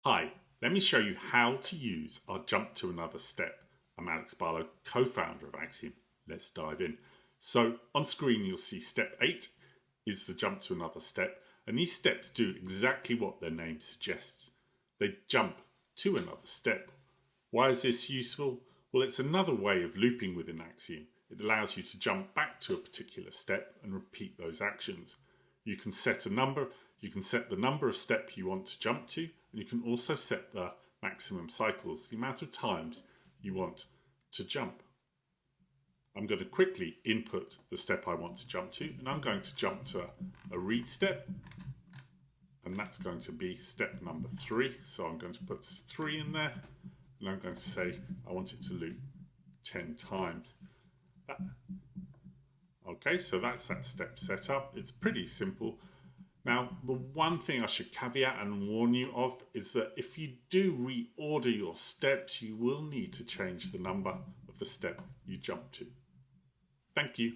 Hi, let me show you how to use our jump to another step. I'm Alex Barlow, co-founder of Axiom. Let's dive in. So on screen you'll see step 8 is the jump to another step, and these steps do exactly what their name suggests. They jump to another step. Why is this useful? Well, it's another way of looping within Axiom. It allows you to jump back to a particular step and repeat those actions. You can set a number, you can set the number of steps you want to jump to, and you can also set the maximum cycles, the amount of times you want to jump. I'm going to quickly input the step I want to jump to, and I'm going to jump to a read step, and that's going to be step number 3. So I'm going to put 3 in there, and I'm going to say I want it to loop 10 times. Okay, so that's that step set up. It's pretty simple. Now, the one thing I should caveat and warn you of is that if you do reorder your steps, you will need to change the number of the step you jump to. Thank you.